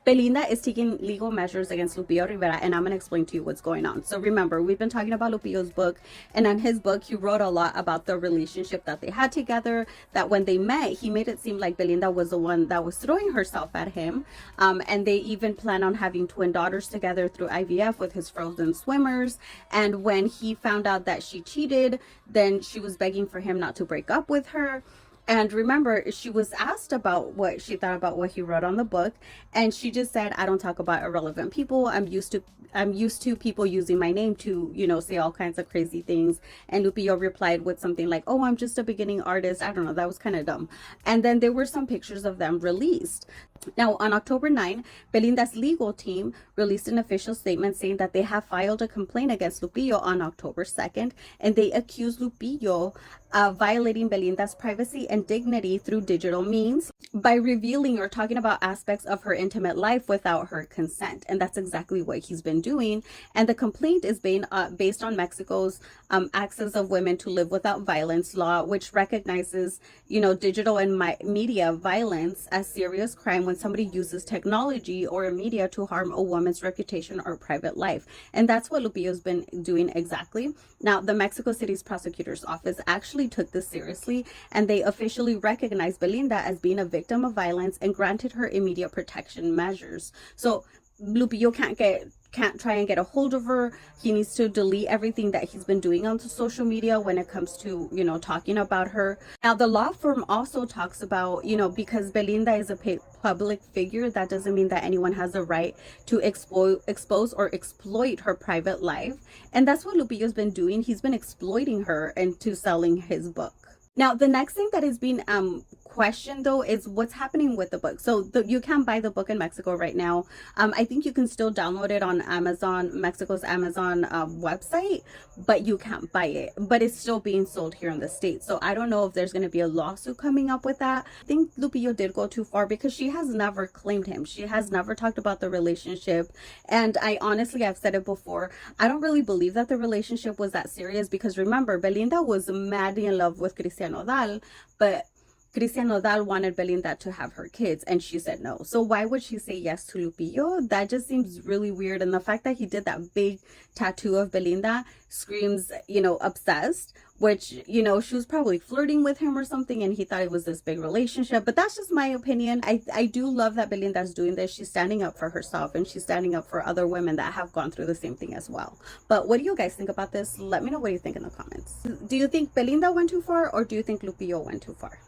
Belinda is taking legal measures against Lupillo Rivera, and I'm going to explain to you what's going on. So remember, we've been talking about Lupillo's book, and in his book, he wrote a lot about the relationship that they had together, that when they met, he made it seem like Belinda was the one that was throwing herself at him, and they even plan on having twin daughters together through IVF with his frozen swimmers. And when he found out that she cheated, then she was begging for him not to break up with her. And remember, she was asked about what she thought about what he wrote on the book, and she just said, "I don't talk about irrelevant people. I'm used to people using my name to, say all kinds of crazy things." And Lupillo replied with something like, "Oh, I'm just a beginning artist." I don't know, that was kind of dumb. And then there were some pictures of them released. Now, on October 9, Belinda's legal team released an official statement saying that they have filed a complaint against Lupillo on October 2nd, and they accused Lupillo of violating Belinda's privacy and dignity through digital means by revealing or talking about aspects of her intimate life without her consent. And that's exactly what he's been doing. And the complaint is based on Mexico's Access of Women to Live Without Violence law, which recognizes, digital and media violence as serious crime when somebody uses technology or media to harm a woman's reputation or private life. And that's what Lupillo's been doing exactly. Now, the Mexico City's prosecutor's office actually took this seriously, and they officially recognized Belinda as being a victim of violence and granted her immediate protection measures. So Lupillo can't try and get a hold of her. He needs to delete everything that he's been doing on social media when it comes to, talking about her. Now, the law firm also talks about, because Belinda is a public figure, that doesn't mean that anyone has the right to expose or exploit her private life. And that's what Lupillo's been doing. He's been exploiting her into selling his book. Now, the next thing that is being questioned, though, is what's happening with the book. So you can buy the book in Mexico right now. I think you can still download it on Amazon, Mexico's Amazon website, but you can't buy it. But it's still being sold here in the States. So I don't know if there's going to be a lawsuit coming up with that. I think Lupillo did go too far because she has never claimed him. She has never talked about the relationship. And I've said it before, I don't really believe that the relationship was that serious because remember, Belinda was madly in love with Cristian Nodal, but Cristian Nodal wanted Belinda to have her kids, and she said no. So why would she say yes to Lupillo? That just seems really weird. And the fact that he did that big tattoo of Belinda screams, obsessed, which, she was probably flirting with him or something, and he thought it was this big relationship. But that's just my opinion. I do love that Belinda's doing this. She's standing up for herself, and she's standing up for other women that have gone through the same thing as well. But what do you guys think about this? Let me know what you think in the comments. Do you think Belinda went too far, or do you think Lupillo went too far?